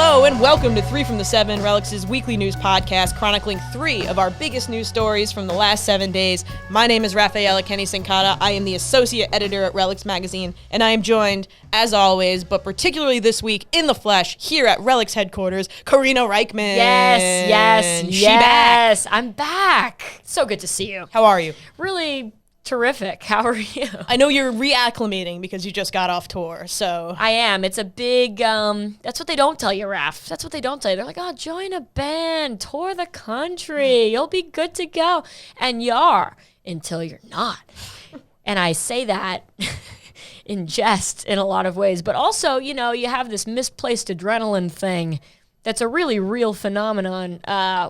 Hello and welcome to 3 from the 7, Relix's weekly news podcast chronicling 3 of our biggest news stories from the last 7 days. My name is Rafaela Kenny Sincata. I am the associate editor at Relix magazine, and I am joined, as always, but particularly this week in the flesh, here at Relix headquarters, Karina Reichman. Yes. I'm back. So good to see you. How are you? Really terrific. How are you? I know you're reacclimating because you just got off tour, so. I am. It's a big, that's what they don't tell you, Raf. That's what they don't tell you. They're like, oh, join a band, tour the country, you'll be good to go. And you are, until you're not. And I say that in jest in a lot of ways, but also, you know, you have this misplaced adrenaline thing that's a really real phenomenon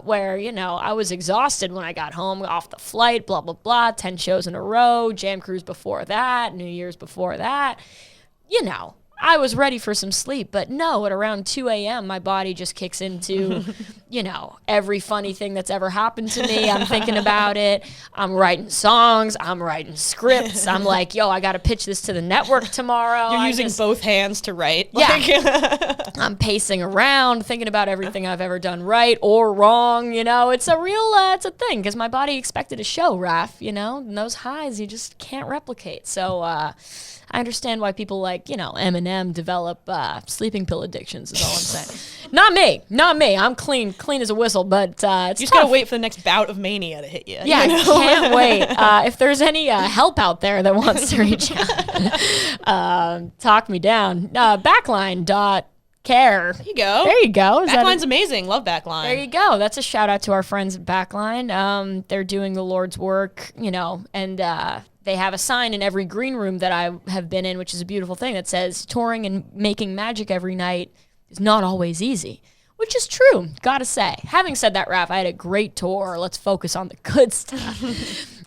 where, you know, I was exhausted when I got home off the flight, blah, blah, blah, 10 shows in a row, Jam Cruise before that, New Year's before that. You know, I was ready for some sleep, but no, at around 2 a.m., my body just kicks into, you know, every funny thing that's ever happened to me. I'm thinking about it. I'm writing songs. I'm writing scripts. I'm like, yo, I got to pitch this to the network tomorrow. You're using both hands to write. Yeah. I'm pacing around, thinking about everything I've ever done right or wrong. You know, it's a real, it's a thing because my body expected a show, Raf, you know, and those highs you just can't replicate. So, I understand why people like, you know, Eminem develop sleeping pill addictions is all I'm saying. Not me. I'm clean as a whistle, but it's You just tough. gotta wait for the next bout of mania to hit you. Yeah, you know? I can't wait. If there's any help out there that wants to reach out, talk me down. Backline.care. There you go. There you go. Backline's amazing. Love Backline. There you go. That's a shout out to our friends at Backline. They're doing the Lord's work, you know, and they have a sign in every green room that I have been in, which is a beautiful thing that says touring and making magic every night is not always easy, which is true, gotta say. Having said that, Raph, I had a great tour. Let's focus on the good stuff.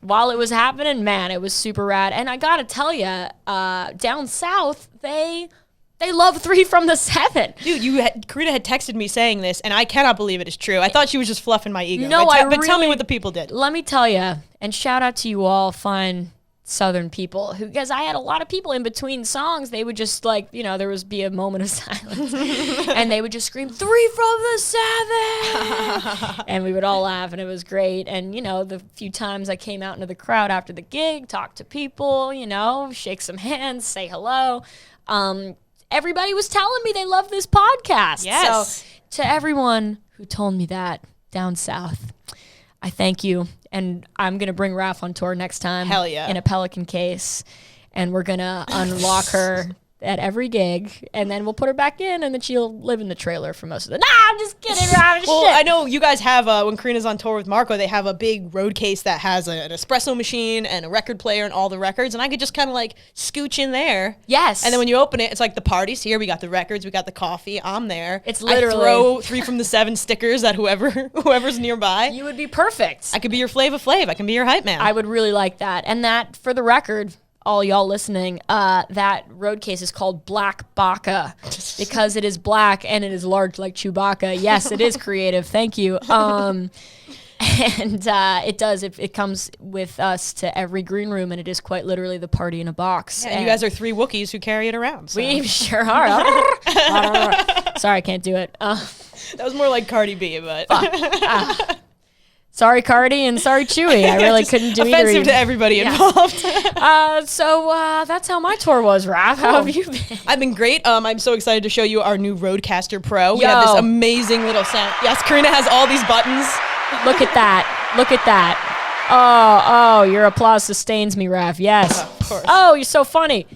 While it was happening, man, it was super rad. And I gotta tell you, down south, they love 3 from the 7. Dude, Karina had texted me saying this, and I cannot believe it is true. I thought she was just fluffing my ego. No, but tell me what the people did. Let me tell you, and shout out to you all fine Southern people, who, because I had a lot of people in between songs, they would just like, you know, there would be a moment of silence, and they would just scream, 3 from the 7, and we would all laugh, and it was great. And, you know, the few times I came out into the crowd after the gig, talked to people, you know, shake some hands, say hello, everybody was telling me they love this podcast. Yes. So to everyone who told me that down south, I thank you. And I'm going to bring Raph on tour next time. Hell yeah. In a Pelican case. And we're going to unlock her at every gig. And then we'll put her back in. And then she'll live in the trailer for most of the... Nah, I'm just kidding, Raph. Well, shit. I know you guys have, when Karina's on tour with Marco, they have a big road case that has an espresso machine and a record player and all the records. And I could just kind of like scooch in there. Yes. And then when you open it, it's like the party's here. We got the records. We got the coffee. I'm there. It's literally... I throw 3 from the 7 stickers at whoever's nearby. You would be perfect. I could be your Flava Flav. I can be your hype man. I would really like that. And that, for the record, all y'all listening, that road case is called Black Baka because it is black and it is large like Chewbacca. Yes, it is creative. Thank you. And it comes with us to every green room, and it is quite literally the party in a box. Yeah, and you guys are 3 Wookiees who carry it around. So. We sure are. Sorry, I can't do it. That was more like Cardi B, but... Sorry, Cardi, and sorry, Chewy. I really couldn't do either. Offensive to everybody involved. So that's how my tour was, Raph. How have you been? I've been great. I'm so excited to show you our new Rodecaster Pro. We have this amazing little sound. Yes, Karina has all these buttons. Look at that. Look at that. Oh, your applause sustains me, Raph. Yes. Of course. Oh, you're so funny.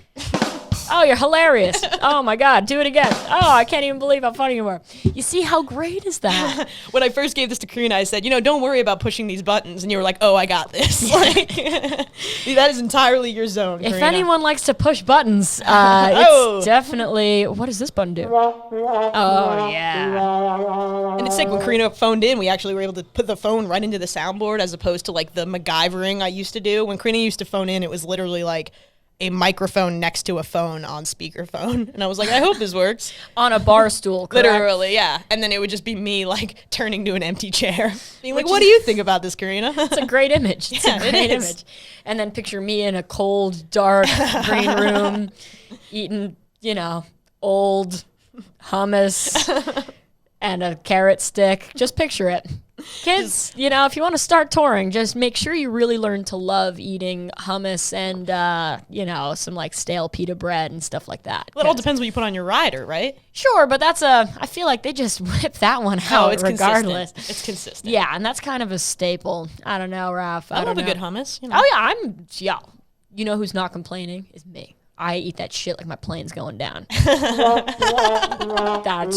Oh, you're hilarious. Oh, my God. Do it again. Oh, I can't even believe how funny you are. You see, how great is that? When I first gave this to Karina, I said, you know, don't worry about pushing these buttons. And you were like, oh, I got this. Like, that is entirely your zone, Karina. If anyone likes to push buttons, it's definitely... What does this button do? Oh, yeah. And it's like when Karina phoned in, we actually were able to put the phone right into the soundboard as opposed to like the MacGyvering I used to do. When Karina used to phone in, it was literally like a microphone next to a phone on speakerphone. And I was like, I hope this works. On a bar stool, correct? Literally, yeah. And then it would just be me, like, turning to an empty chair. Being like, what do you think about this, Karina? It's a great image. It's a great image. And then picture me in a cold, dark green room, eating, you know, old hummus, and a carrot stick. Just picture it. Kids, you know, if you want to start touring, just make sure you really learn to love eating hummus and, you know, some like stale pita bread and stuff like that. Well, it all depends what you put on your rider, right? Sure, but I feel like they just whip that one out it's regardless. Consistent. It's consistent. Yeah, and that's kind of a staple. I don't know, Raph. I love don't a know. good hummus. You know? Oh, yeah, you know who's not complaining? Is me. I eat that shit like my plane's going down. That's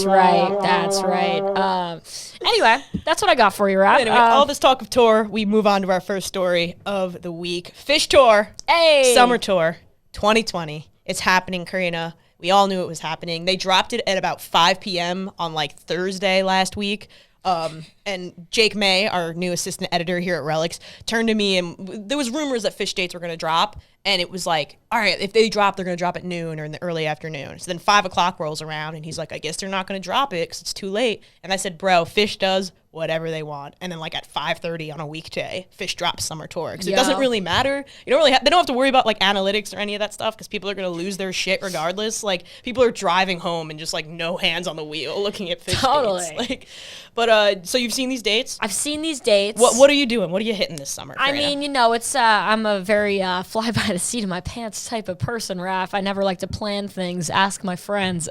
right. Anyway, that's what I got for you, Raph. Anyway, all this talk of tour, we move on to our first story of the week. Phish tour. Hey! Summer tour 2020. It's happening, Karina. We all knew it was happening. They dropped it at about 5 p.m. on like Thursday last week. And Jake May, our new assistant editor here at Relix, turned to me, and there was rumors that Phish dates were going to drop, and it was like, all right, if they drop, they're going to drop at noon or in the early afternoon. So then 5 o'clock rolls around, and he's like, I guess they're not going to drop it because it's too late. And I said, bro, Phish does whatever they want. And then like at 5:30 on a weekday, Phish drops summer tour because it doesn't really matter. You don't really they don't have to worry about like analytics or any of that stuff because people are going to lose their shit regardless. Like people are driving home and just like no hands on the wheel looking at Phish dates. Like, but so you've seen these dates? I've seen these dates. What are you doing? What are you hitting this summer, Karina? I mean, you know, it's I'm a very fly by the seat of my pants type of person, Raph. I never like to plan things. Ask my friends.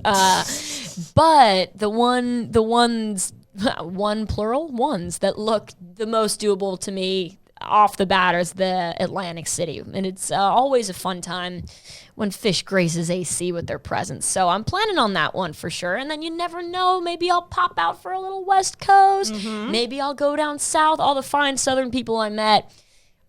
But the ones that look the most doable to me off the bat is the Atlantic City. And it's always a fun time when Phish graces AC with their presence. So I'm planning on that one for sure. And then you never know, maybe I'll pop out for a little West Coast. Mm-hmm. Maybe I'll go down south. All the fine Southern people I met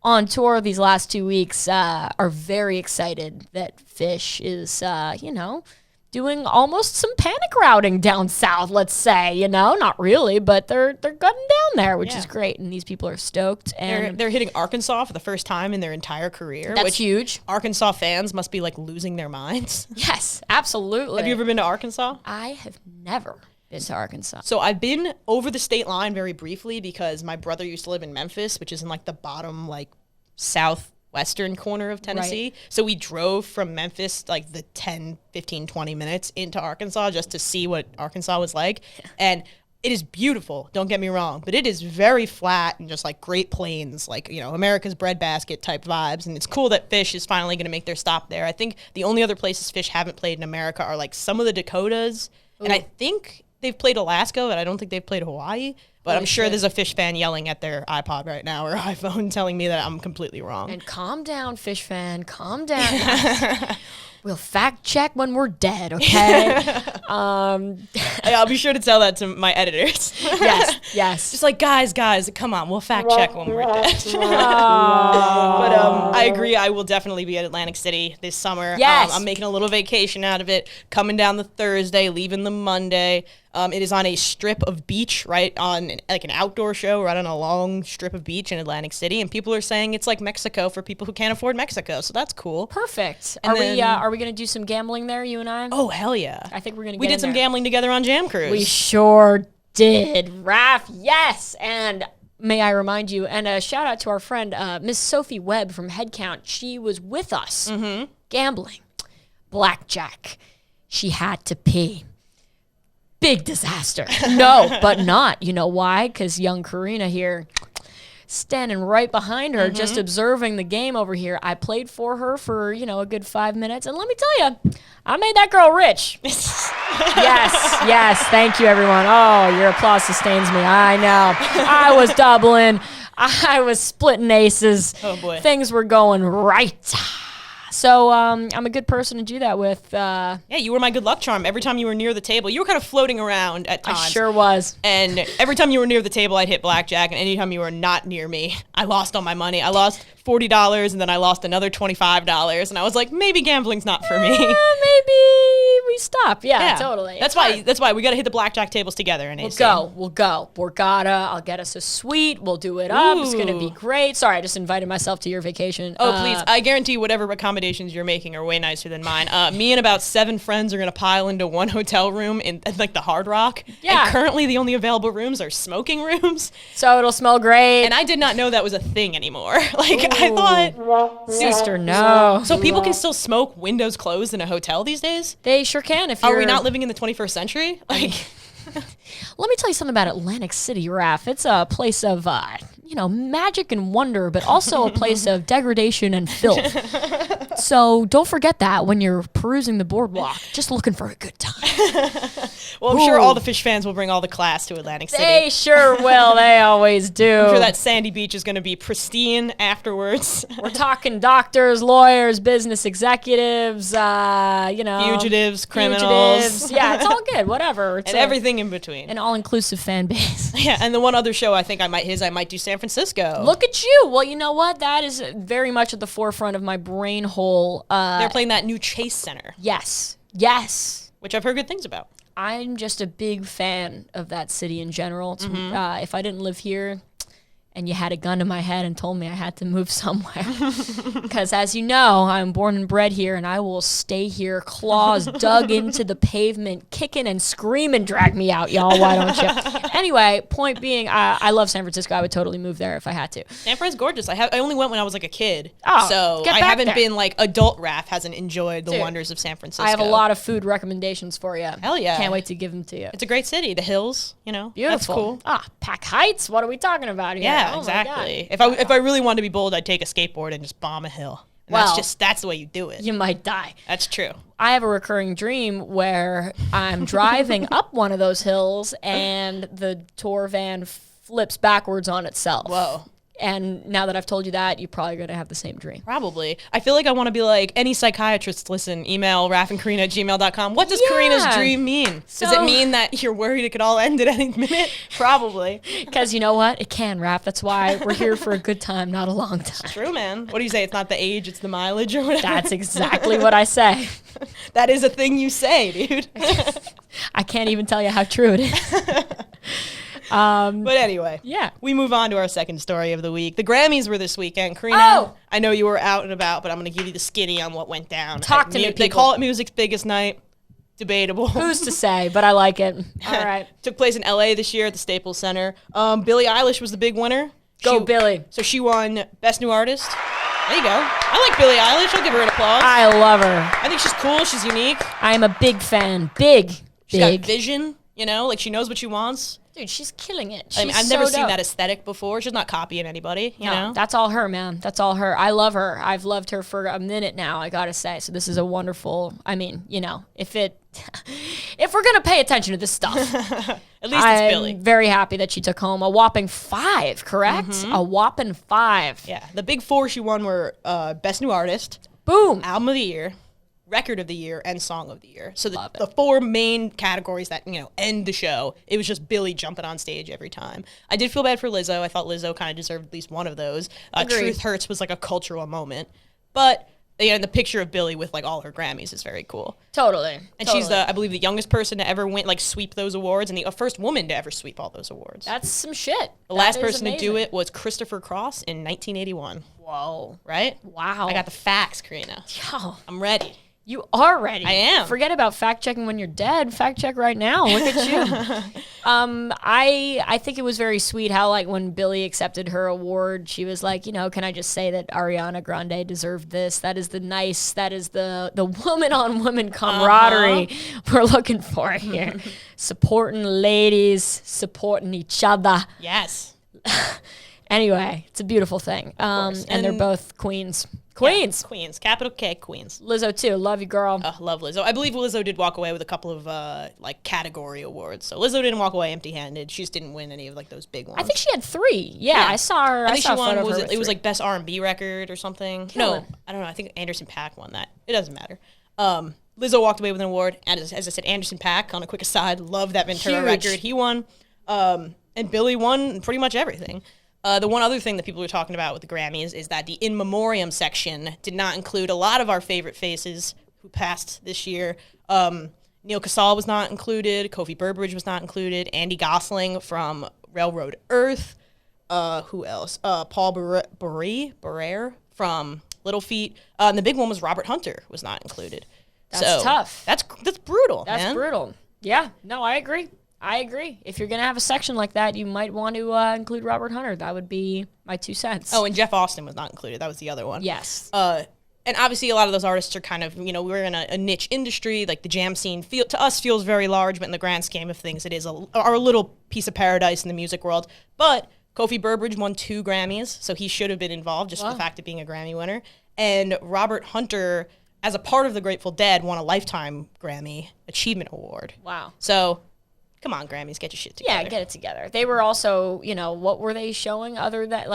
on tour these last 2 weeks are very excited that Phish is, you know, doing almost some panic routing down south, let's say, you know, not really, but they're gutting down there, which is great. And these people are stoked. And they're hitting Arkansas for the first time in their entire career. That's which huge. Arkansas fans must be like losing their minds. Yes, absolutely. Have you ever been to Arkansas? I have never been to Arkansas. So I've been over the state line very briefly because my brother used to live in Memphis, which is in like the bottom, like southwestern corner of Tennessee. Right. So we drove from Memphis like the 10, 15, 20 minutes into Arkansas just to see what Arkansas was like. And it is beautiful, don't get me wrong, but it is very flat and just like Great Plains, like, you know, America's breadbasket type vibes. And it's cool that Phish is finally going to make their stop there. I think the only other places Phish haven't played in America are like some of the Dakotas. Ooh. And I think they've played Alaska, but I don't think they've played Hawaii. But I'm sure there's a Phish fan yelling at their iPod right now or iPhone telling me that I'm completely wrong. And calm down, Phish fan, calm down. We'll fact check when we're dead, okay? I'll be sure to tell that to my editors. Yes. Just like, guys, come on, we'll fact check when we're dead. But I agree, I will definitely be at Atlantic City this summer. Yes. I'm making a little vacation out of it, coming down the Thursday, leaving the Monday. It is on a strip of beach, right on like an outdoor show, right on a long strip of beach in Atlantic City, and people are saying it's like Mexico for people who can't afford Mexico, so that's cool. Perfect. Are we gonna do some gambling there, you and I? Oh hell yeah! I think we're gonna. We did some gambling together on Jam Cruise. We sure did, Raph. Yes, and may I remind you, and a shout out to our friend Miss Sophie Webb from Headcount. She was with us gambling, blackjack. She had to pee. Big disaster. No, but not. You know why? Because young Karina here, standing right behind her, just observing the game over here. I played for her for, you know, a good 5 minutes. And let me tell you, I made that girl rich. Yes. Thank you, everyone. Oh, your applause sustains me. I know. I was doubling. I was splitting aces. Oh, boy. Things were going right. So I'm a good person to do that with. Yeah, you were my good luck charm. Every time you were near the table, you were kind of floating around at times. I sure was. And every time you were near the table, I'd hit blackjack. And anytime you were not near me, I lost all my money. I lost $40, and then I lost another $25. And I was like, maybe gambling's not for me. Maybe we stop. Yeah, totally. That's why we got to hit the blackjack tables together. In AC. We'll go. Borgata. I'll get us a suite. We'll do it up. Ooh. It's gonna be great. Sorry, I just invited myself to your vacation. Oh, please. I guarantee whatever accommodations you're making are way nicer than mine. Me and about 7 friends are going to pile into one hotel room in like the Hard Rock. Yeah. And currently the only available rooms are smoking rooms. So it'll smell great. And I did not know that was a thing anymore. Like, ooh. I thought... Sister, no. So people can still smoke windows closed in a hotel these days? They sure can. If Are you're, we not living in the 21st century? Like, let me tell you something about Atlantic City, Raph. It's a place of, magic and wonder, but also a place of degradation and filth. So don't forget that when you're perusing the boardwalk, just looking for a good time. well, I'm sure all the Phish fans will bring all the class to Atlantic City. They sure will. They always do. I'm sure that sandy beach is going to be pristine afterwards. We're talking doctors, lawyers, business executives, fugitives, criminals. Fugitives. Yeah, it's all good. Whatever. It's and everything in between. An all-inclusive fan base. Yeah, and the one other show I think I might do San Francisco. Look at you. Well, you know what? That is very much at the forefront of my brain hole. They're playing that new Chase Center. Yes. Which I've heard good things about. I'm just a big fan of that city in general. If I didn't live here and you had a gun to my head and told me I had to move somewhere. Because as you know, I'm born and bred here, and I will stay here, claws dug into the pavement, kicking and screaming, drag me out, y'all, why don't you? Anyway, point being, I love San Francisco. I would totally move there if I had to. San Fran's gorgeous. I only went when I was like a kid. Oh, so get I back haven't there. been like adult Raph hasn't enjoyed the wonders of San Francisco. I have a lot of food recommendations for you. Hell yeah. Can't wait to give them to you. It's a great city. The hills, Beautiful. That's cool. Pack Heights? What are we talking about here? Yeah, Oh exactly. If I really wanted to be bold, I'd take a skateboard and just bomb a hill. And that's the way you do it. You might die. That's true. I have a recurring dream where I'm driving up one of those hills and the tour van flips backwards on itself. Whoa. And now that I've told you that, you're probably going to have the same dream. Probably. I feel like I want to be like, any psychiatrist, listen, email raffandkarina@gmail.com. What does Karina's dream mean? Does it mean that you're worried it could all end at any minute? Probably. Because you know what? It can, Raph. That's why we're here for a good time, not a long time. True, man. What do you say? It's not the age, it's the mileage or whatever? That's exactly what I say. That is a thing you say, dude. I can't even tell you how true it is. But anyway, we move on to our second story of the week. The Grammys were this weekend. Karina, I know you were out and about, but I'm going to give you the skinny on what went down. Talk to me, people. They call it music's biggest night. Debatable. Who's to say, but I like it. All right. Took place in LA this year at the Staples Center. Billie Eilish was the big winner. Go Billie. So she won Best New Artist. There you go. I like Billie Eilish. I'll give her an applause. I love her. I think she's cool. She's unique. I am a big fan. Big. She's got vision, like she knows what she wants. Dude, she's killing it. I've never seen that aesthetic before. She's not copying anybody, you know? That's all her, man. That's all her. I love her. I've loved her for a minute now, I gotta say. So this is a wonderful, if we're gonna pay attention to this stuff. At least it's Billie. I'm very happy that she took home a whopping 5, correct? Mm-hmm. A whopping 5. Yeah, the big 4 she won were Best New Artist, boom, Album of the Year, Record of the Year, and Song of the Year. So the 4 main categories that, end the show, it was just Billie jumping on stage every time. I did feel bad for Lizzo. I thought Lizzo kind of deserved at least one of those. Truth Hurts was like a cultural moment. But the picture of Billie with like all her Grammys is very cool. Totally. And she's I believe the youngest person to ever sweep those awards, and the first woman to ever sweep all those awards. That's some shit. The last person to do it was Christopher Cross in 1981. Whoa. Right? Wow. I got the facts, Karina. Yo. I'm ready. You are ready. I am. Forget about fact checking when you're dead. Fact check right now. Look at you. I think it was very sweet how when Billie accepted her award, she was like, can I just say that Ariana Grande deserved this? That is the woman on woman camaraderie we're looking for here. Supporting ladies, supporting each other. Yes. Anyway, it's a beautiful thing. And they're both queens. Queens. Yeah, queens. Capital K, Queens. Lizzo, too. Love you, girl. Love Lizzo. I believe Lizzo did walk away with a couple of, category awards. So Lizzo didn't walk away empty-handed. She just didn't win any of, those big ones. I think she had 3. Yeah, I saw her. I think she won, it was, Best R&B Record or something. Killer. No, I don't know. I think Anderson .Paak won that. It doesn't matter. Lizzo walked away with an award. And as I said, Anderson .Paak, on a quick aside, love that Ventura record. He won. And Billie won pretty much everything. The one other thing that people were talking about with the Grammys is that the In Memoriam section did not include a lot of our favorite faces who passed this year. Neil Casal was not included. Kofi Burbridge was not included. Andy Gosling from Railroad Earth. Who else? Paul Barrere from Little Feat. And the big one was Robert Hunter was not included. That's tough. That's brutal, That's brutal. Yeah. No, I agree. If you're going to have a section like that, you might want to include Robert Hunter. That would be my 2 cents. Oh, and Jeff Austin was not included. That was the other one. Yes. and obviously a lot of those artists are kind of, we're in a niche industry. Like the jam scene to us feels very large, but in the grand scheme of things, it is our little piece of paradise in the music world. But Kofi Burbridge won 2 Grammys, so he should have been involved just for the fact of being a Grammy winner. And Robert Hunter, as a part of the Grateful Dead, won a Lifetime Grammy Achievement Award. Wow. So, come on, Grammys, get your shit together. Yeah, get it together. They were also, what were they showing other than,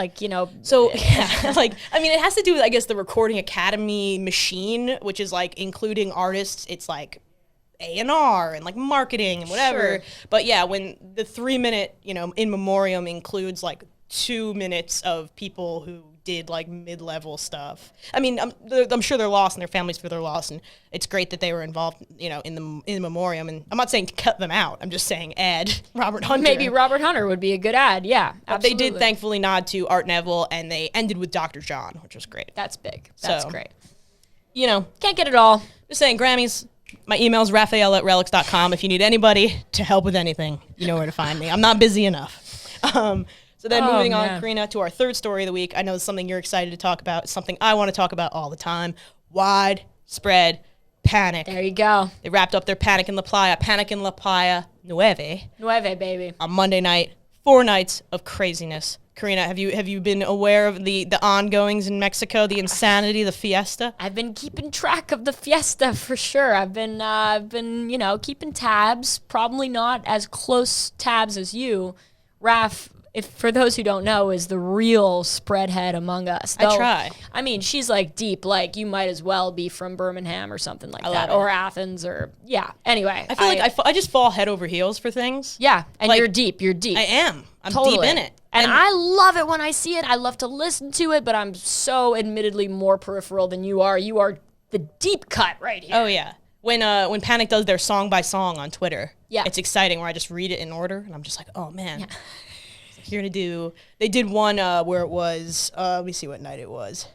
So, yeah, it has to do with, I guess, the Recording Academy machine, which is, including artists. It's, A&R and, marketing and whatever. Sure. But, yeah, when the 3-minute, in memoriam includes, 2 minutes of people who did mid-level stuff. I'm sure they're lost and their families feel their loss, and it's great that they were involved, in the memoriam. And I'm not saying cut them out. I'm just saying add Robert Hunter. Maybe Robert Hunter would be a good ad. Yeah, absolutely. They did thankfully nod to Art Neville, and they ended with Dr. John, which was great. That's big. That's great. Can't get it all. Just saying, Grammys. My email is raphael@relix.com. If you need anybody to help with anything, you know where to find me. I'm not busy enough. So then moving on, Karina, to our third story of the week. I know it's something you're excited to talk about. It's something I want to talk about all the time. Widespread panic. There you go. They wrapped up their Panic in La Playa 9. Nueve, baby. On Monday night. 4 nights of craziness. Karina, have you been aware of the ongoings in Mexico, the insanity, the fiesta? I've been keeping track of the fiesta for sure. I've been keeping tabs. Probably not as close tabs as you, Raph. If for those who don't know, is the real spread head among us. I try. She's deep. You might as well be from Birmingham or something like that, or Athens, or Anyway, I feel I just fall head over heels for things. Yeah, and you're deep. You're deep. I am. I'm totally deep in it, and I love it when I see it. I love to listen to it, but I'm so admittedly more peripheral than you are. You are the deep cut right here. Oh yeah. When Panic does their song by song on Twitter, it's exciting. Where I just read it in order, and I'm just like, oh man. Yeah. They did one where it was, let me see what night it was.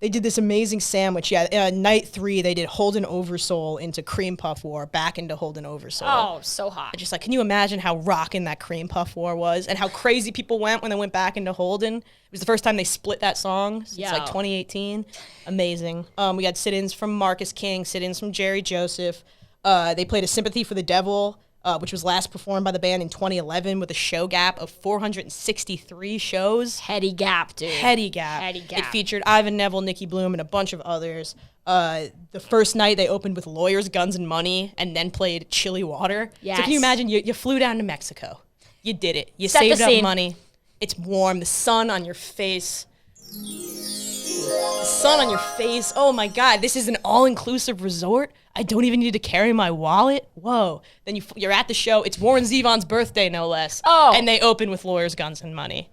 They did this amazing sandwich. Yeah, night 3, they did Holden Oversoul into Cream Puff War, back into Holden Oversoul. Oh, so hot. Just can you imagine how rockin' that Cream Puff War was and how crazy people went when they went back into Holden? It was the first time they split that song since 2018. Amazing. We had sit-ins from Marcus King, sit-ins from Jerry Joseph. They played a Sympathy for the Devil, which was last performed by the band in 2011 with a show gap of 463 shows. Heady gap, dude. Heady gap. It featured Ivan Neville, Nicky Bloom, and a bunch of others. The first night they opened with Lawyers, Guns, and Money, and then played Chilly Water. Yes. So can you imagine, you flew down to Mexico. You did it. You saved up money. It's warm. The sun on your face. The sun on your face. Oh my God, this is an all-inclusive resort. I don't even need to carry my wallet. Whoa. Then you're at the show. It's Warren Zevon's birthday, no less. Oh. And they open with Lawyers, Guns, and Money.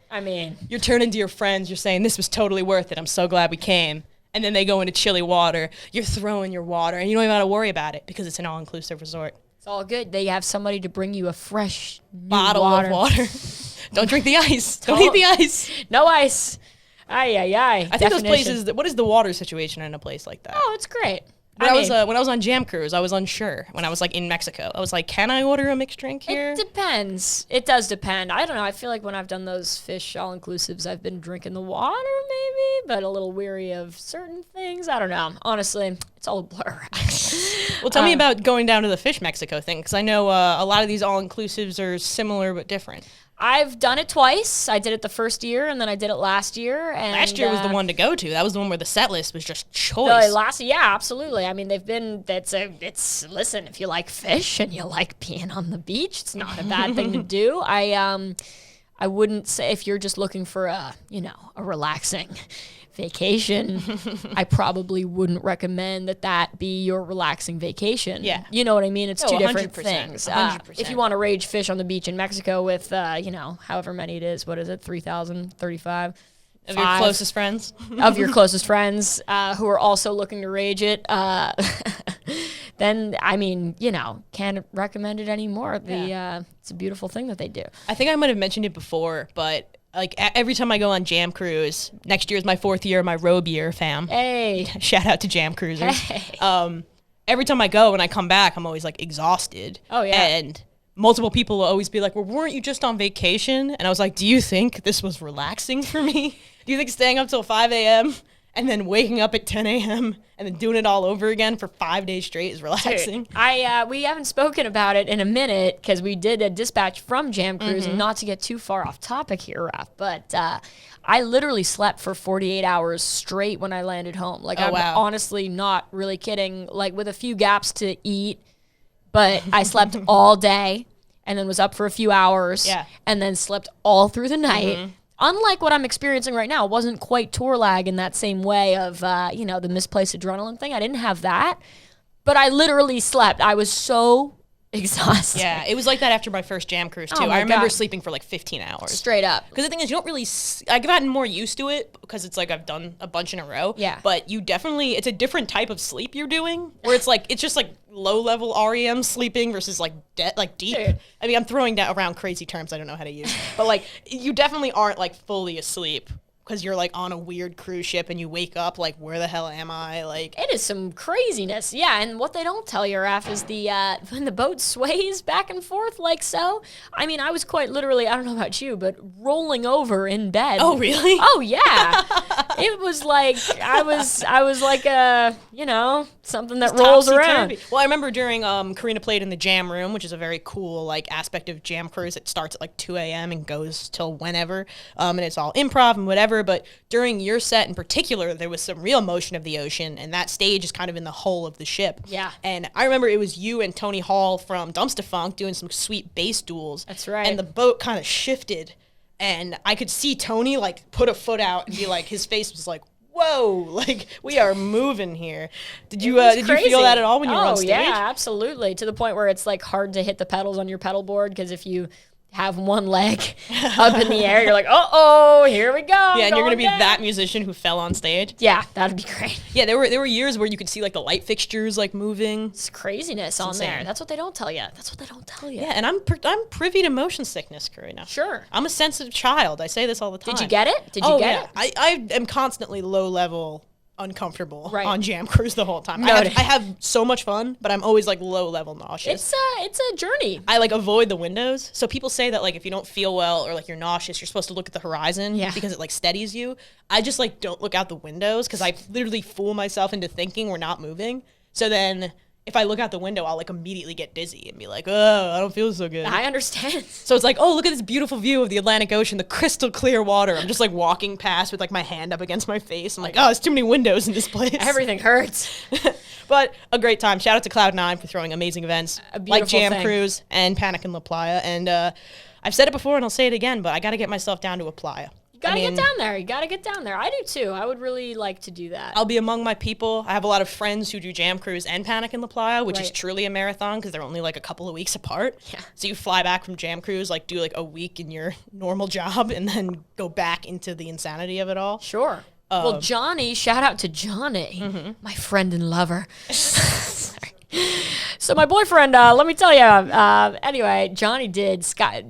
You're turning to your friends. You're saying, this was totally worth it. I'm so glad we came. And then they go into Chilly Water. You're throwing your water, and you don't even have to worry about it because it's an all-inclusive resort. It's all good. They have somebody to bring you a fresh bottle of water. Don't drink the ice. Don't eat the ice. No ice. I think those places, what is the water situation in a place like that? Oh, it's great. When I was on Jam Cruise, I was unsure when I was in Mexico. I was like, can I order a mixed drink here? It depends. It does depend. I don't know. I feel like when I've done those Phish all-inclusives, I've been drinking the water maybe, but a little weary of certain things. I don't know. Honestly, it's all a blur. Well, tell me about going down to the Phish Mexico thing, because I know a lot of these all-inclusives are similar but different. I've done it twice. I did it the first year, and then I did it last year. And last year was the one to go to. That was the one where the set list was just choice. Yeah, absolutely. They've been. Listen, if you like Phish and you like being on the beach, it's not a bad thing to do. I wouldn't say if you're just looking for a relaxing vacation, I probably wouldn't recommend that be your relaxing vacation. Yeah. You know what I mean? It's two different 100%, things. 100%. If you want to rage fish on the beach in Mexico with, however many it is, what is it, 3,000, 35? Of your closest friends? Of your closest friends who are also looking to rage it, then, can't recommend it anymore. It's a beautiful thing that they do. I think I might have mentioned it before, but every time I go on Jam Cruise, next year is my 4th year, my robe year, fam. Hey. Shout out to Jam Cruisers. Hey. Every time I go and I come back, I'm always exhausted. Oh, yeah. And multiple people will always be like, well, weren't you just on vacation? And I was like, do you think this was relaxing for me? Do you think staying up till 5 a.m. and then waking up at 10 a.m. and then doing it all over again for 5 days straight is relaxing. Dude, we haven't spoken about it in a minute because we did a dispatch from Jam Cruise, and not to get too far off topic here, Raph, but I literally slept for 48 hours straight when I landed home. Like, I'm honestly not really kidding, like with a few gaps to eat, but I slept all day and then was up for a few hours and then slept all through the night. Unlike what I'm experiencing right now, it wasn't quite tour lag in that same way of, the misplaced adrenaline thing. I didn't have that, but I literally slept. I was so exhausted. Yeah, it was like that after my first Jam Cruise, too. I remember sleeping for like 15 hours. Straight up. Because the thing is, you don't really... I've gotten more used to it because it's like I've done a bunch in a row. Yeah. But you definitely... It's a different type of sleep you're doing, where it's like... It's just like low-level REM sleeping versus like deep. Dude. I mean, I'm throwing around crazy terms I don't know how to use. But like, you definitely aren't like fully asleep because you're like on a weird cruise ship and you wake up like, where the hell am I? Like, it is some craziness. Yeah, and what they don't tell you, Raph, is the when the boat sways back and forth like so. I mean, I was quite literally, I don't know about you, but rolling over in bed. Oh, really? Oh, yeah. It was like I was like a, something that rolls around. Well, I remember during Karina played in the Jam Room, which is a very cool like aspect of Jam Cruise. It starts at like 2 a.m. and goes till whenever, and it's all improv and whatever. But during your set in particular, there was some real motion of the ocean, and that stage is kind of in the hull of the ship. Yeah. And I remember it was you and Tony Hall from Dumpsta Funk doing some sweet bass duels. That's right. And the boat kind of shifted, and I could see Tony like put a foot out and be like, his face was like, whoa, like we are moving here. Did you feel that at all when you were on stage? Oh yeah, absolutely. To the point where it's like hard to hit the pedals on your pedal board because if you have one leg up in the air, you're like, uh-oh, here we go. Yeah, and you're going to be that musician who fell on stage. Yeah, that'd be great. Yeah, there were years where you could see like the light fixtures like moving. It's craziness on there. That's what they don't tell you. Yeah, and I'm privy to motion sickness, Karina. Sure. I'm a sensitive child. I say this all the time. Did you get it? Did you get it? I am constantly low level uncomfortable on Jam Cruise the whole time. No, I have so much fun, but I'm always like low level nauseous. It's a journey. I like avoid the windows. So people say that like if you don't feel well or like you're nauseous, you're supposed to look at the horizon because it like steadies you. I just like don't look out the windows because I literally fool myself into thinking we're not moving. So then if I look out the window, I'll like immediately get dizzy and be like, oh, I don't feel so good. I understand. So it's like, oh, look at this beautiful view of the Atlantic Ocean, the crystal clear water. I'm just like walking past with like my hand up against my face. I'm like, oh, there's too many windows in this place. Everything hurts. But a great time. Shout out to Cloud9 for throwing amazing events like Jam Cruise and Panic in La Playa. And I've said it before and I'll say it again, but I got to get myself down to a playa. You gotta get down there. You gotta get down there. I do too. I would really like to do that. I'll be among my people. I have a lot of friends who do Jam Cruise and Panic in La Playa, which is truly a marathon because they're only like a couple of weeks apart. Yeah. So you fly back from Jam Cruise, like do like a week in your normal job, and then go back into the insanity of it all. Sure. Well, Johnny, shout out to Johnny, my friend and lover. So my boyfriend, let me tell you, anyway, Johnny did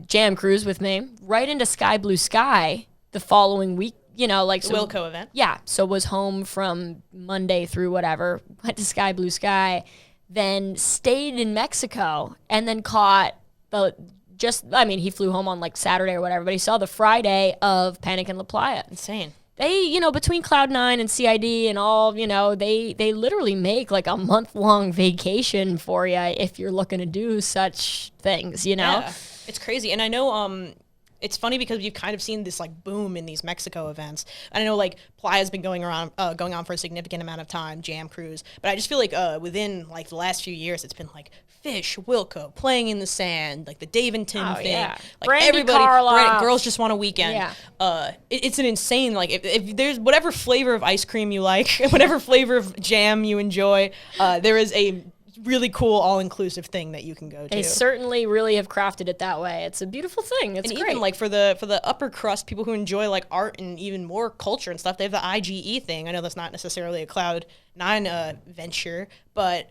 Jam Cruise with me right into Sky Blue Sky the following week, like the Wilco event. Yeah, so was home from Monday through whatever, went to Sky Blue Sky, then stayed in Mexico, and then caught he flew home on like Saturday or whatever, but he saw the Friday of Panic in La Playa. Insane. They, between Cloud9 and CID and all, they literally make like a month-long vacation for you if you're looking to do such things, Yeah, it's crazy. And I know it's funny because you've kind of seen this like boom in these Mexico events. And I know like Playa's been going on for a significant amount of time, Jam Cruise. But I just feel like within like the last few years, it's been like Phish, Wilco, Playing in the Sand, like the Dave and Tim thing. Yeah. Like Brandy Carlisle. Girls Just Want a Weekend. Yeah. It's an insane, like if there's whatever flavor of ice cream you like, whatever flavor of jam you enjoy, there is a really cool all-inclusive thing that you can go to. They certainly really have crafted it that way. It's a beautiful thing. It's great. Even like for the upper crust, people who enjoy like art and even more culture and stuff, they have the IGE thing. I know that's not necessarily a Cloud9 venture, but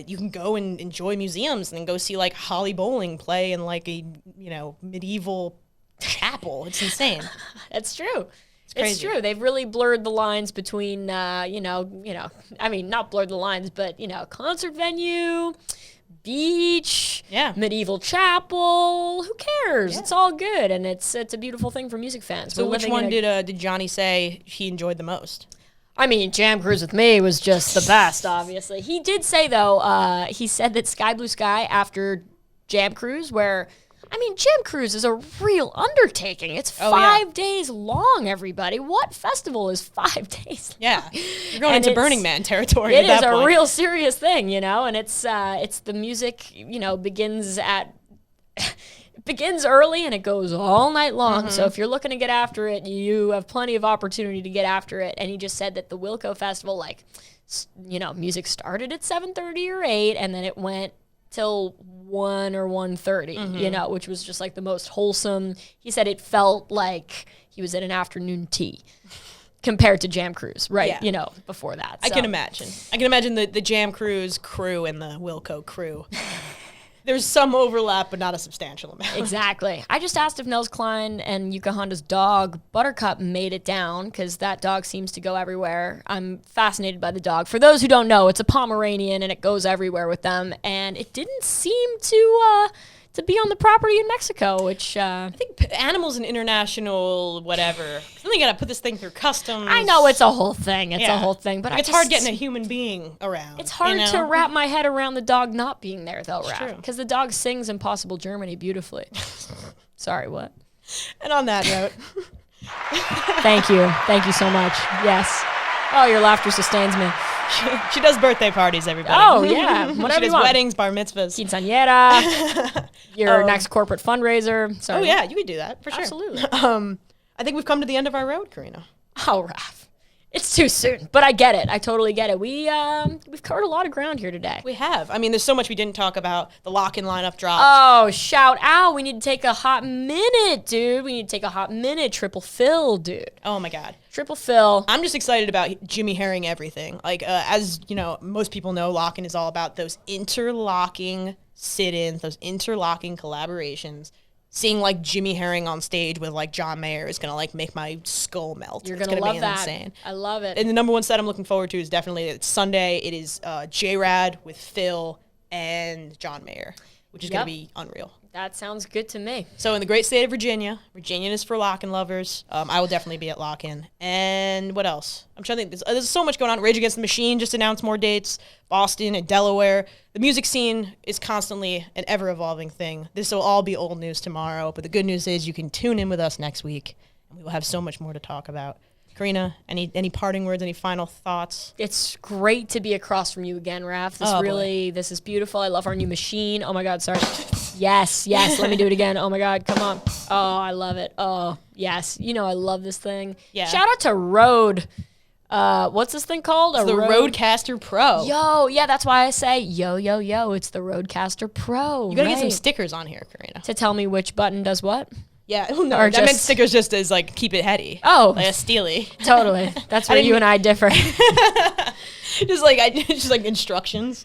you can go and enjoy museums and then go see like Holly Bowling play in like a medieval chapel. It's insane. It's true. Crazy. It's true. They've really blurred the lines between, I mean, not blurred the lines, but, concert venue, beach, medieval chapel. Who cares? Yeah. It's all good, and it's a beautiful thing for music fans. So which one did Johnny say he enjoyed the most? I mean, Jam Cruise with Me was just the best, obviously. He did say, though, he said that Sky Blue Sky after Jam Cruise, where, I mean, Jam Cruise is a real undertaking. It's 5 days long, everybody. What festival is 5 days long? Yeah. You're going into Burning Man territory It at is that point. a real serious thing, you know, and it's the music, you know, begins early and it goes all night long. So if you're looking to get after it, you have plenty of opportunity to get after it. And he just said that the Wilco Festival, like, you know, music started at 7:30 or 8, and then it went till 1 or 1:30, you know, which was just like the most wholesome. He said it felt like he was at an afternoon tea compared to Jam Cruise, right? Yeah. You know, before that. I can imagine. I can imagine the Jam Cruise crew and the Wilco crew. There's some overlap, but not a substantial amount. Exactly. I just asked if Nels Klein and Yuka Honda's dog, Buttercup, made it down, because that dog seems to go everywhere. I'm fascinated by the dog. For those who don't know, it's a Pomeranian, and it goes everywhere with them. And it didn't seem to be on the property in Mexico, which... I think animals and international whatever. Then they gotta put this thing through customs. I know it's a whole thing. It's a whole thing. But it's hard getting a human being around. It's hard to wrap my head around the dog not being there, though, Raph. True. Because the dog sings Impossible Germany beautifully. Sorry, what? And on that note... Thank you. Thank you so much. Yes. Oh, your laughter sustains me. She does birthday parties, everybody. Oh, yeah. Whatever she does you want. weddings, bar mitzvahs. Quinceañera, your next corporate fundraiser. Sorry. Oh, yeah, you could do that, for sure. Absolutely. I think we've come to the end of our road, Karina. Oh, Raph. It's too soon, but I get it. I totally get it. We've covered a lot of ground here today. We have. I mean, there's so much we didn't talk about. The lock-in lineup dropped. Oh, shout out. We need to take a hot minute, dude. We need to take a hot minute. Triple Phil, dude. Oh, my God. Triple Phil. I'm just excited about Jimmy Herring everything. Like, as, you know, most people know, lock-in is all about those interlocking sit-ins, those interlocking collaborations. Seeing, like, Jimmy Herring on stage with, like, John Mayer is going to, like, make my skull melt. You're going to love that. Insane. I love it. And the number one set I'm looking forward to is definitely it's Sunday. It is J-Rad with Phil and John Mayer, which is going to be unreal. That sounds good to me. So in the great state of Virginia, Virginian is for lock-in lovers. I will definitely be at lock-in. And what else? I'm trying to think. There's so much going on. Rage Against the Machine just announced more dates. Boston and Delaware. The music scene is constantly an ever-evolving thing. This will all be old news tomorrow. But the good news is you can tune in with us next week. And we will have so much more to talk about. Karina, any parting words, any final thoughts? It's great to be across from you again, Raph. This is beautiful. I love our new machine. Oh my God, sorry. Yes, let me do it again. Oh my God, come on. Oh, I love it. Oh, yes. You know I love this thing. Yeah. Shout out to Rode. What's this thing called? It's the Rodecaster Pro. Yo, yeah, that's why I say yo. It's the Rodecaster Pro. You gotta get some stickers on here, Karina. To tell me which button does what? Yeah, no, I meant stickers just as, like, keep it heady. Oh. Like a Steely. Totally. That's where you and I differ. just like instructions.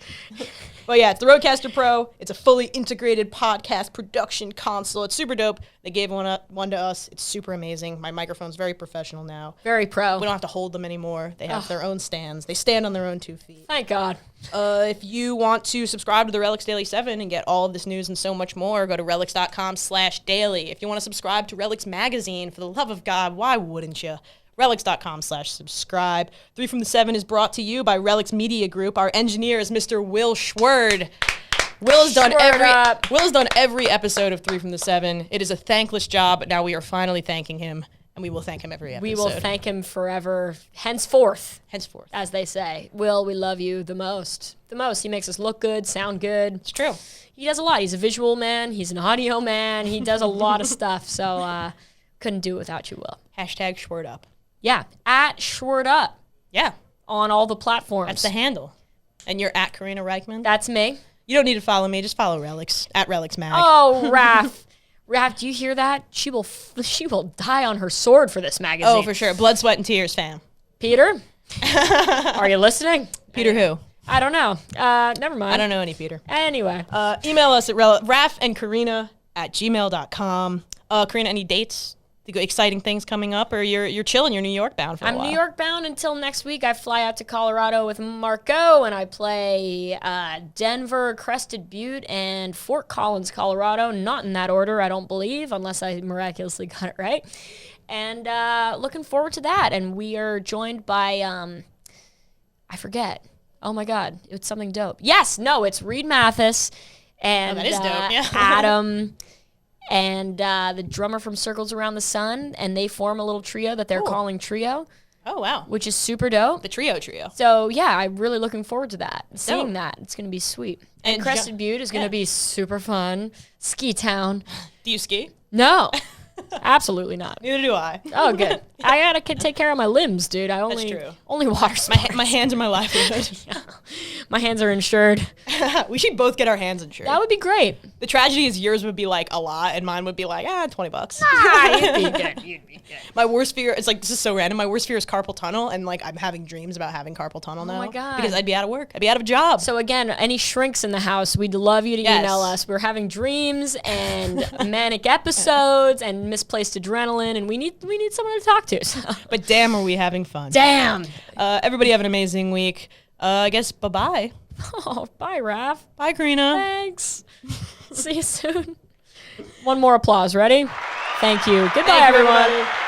But yeah, it's the Rodecaster Pro. It's a fully integrated podcast production console. It's super dope. They gave one to us. It's super amazing. My microphone's very professional now. Very pro. We don't have to hold them anymore. They have their own stands. They stand on their own 2 feet. Thank God. If you want to subscribe to the Relix Daily 7 and get all of this news and so much more, go to relix.com/daily. If you want to subscribe to Relix Magazine, for the love of God, why wouldn't you? Relix.com/subscribe. 3 from the 7 is brought to you by Relix Media Group. Our engineer is Mr. Will Schwerd. Will has done every episode of 3 from the 7. It is a thankless job, but now we are finally thanking him, and we will thank him every episode. We will thank him forever, henceforth, Henceforth. as they say. Will, we love you the most. The most. He makes us look good, sound good. It's true. He does a lot. He's a visual man. He's an audio man. He does a lot of stuff. So couldn't do it without you, Will. Hashtag Schwerd up. Yeah, at Schwerd Up Yeah. on all the platforms. That's the handle. And you're at Karina Reichman. That's me. You don't need to follow me. Just follow Relix, at Relix Mag. Oh, Raph. Raph, do you hear that? She will die on her sword for this magazine. Oh, for sure. Blood, sweat, and tears, fam. Peter? Are you listening? Peter who? I don't know. Never mind. I don't know any Peter. Anyway. Email us at rafandkarina@gmail.com. Karina, any dates? The exciting things coming up, or you're chilling? You're New York bound for a while. I'm New York bound until next week. I fly out to Colorado with Marco, and I play Denver, Crested Butte, and Fort Collins, Colorado. Not in that order, I don't believe, unless I miraculously got it right. And looking forward to that. And we are joined by, I forget. Oh my God, it's something dope. Yes, no, it's Reed Mathis and that is dope. Yeah. Adam and the drummer from Circles Around the Sun. And they form a little trio that they're calling Trio. Oh, wow. Which is super dope. The Trio. So, yeah, I'm really looking forward to that. Seeing Dope. that. It's going to be sweet. And And Crested Butte is going to be super fun. Ski town. Do you ski? No. Absolutely not. Neither do I. Oh, good. I got to take care of my limbs, dude. I only true. only water sports. My hands are my livelihood. My hands are insured. We should both get our hands insured. That would be great. The tragedy is yours would be like a lot, and mine would be like, $20. You'd be good. You'd be good. My worst fear, it's like, this is so random. My worst fear is carpal tunnel, and like I'm having dreams about having carpal tunnel now. my God. Because I'd be out of work. I'd be out of a job. So again, any shrinks in the house, we'd love you to Yes. email us. We're having dreams and manic episodes and misplaced adrenaline, and we need someone to talk to. So. But damn, are we having fun. Damn. Everybody have an amazing week. I guess bye-bye. Oh, bye, Raph. Bye, Karina. Thanks. See you soon. One more applause. Ready? Thank you. Goodbye, Thank you, everyone. everybody.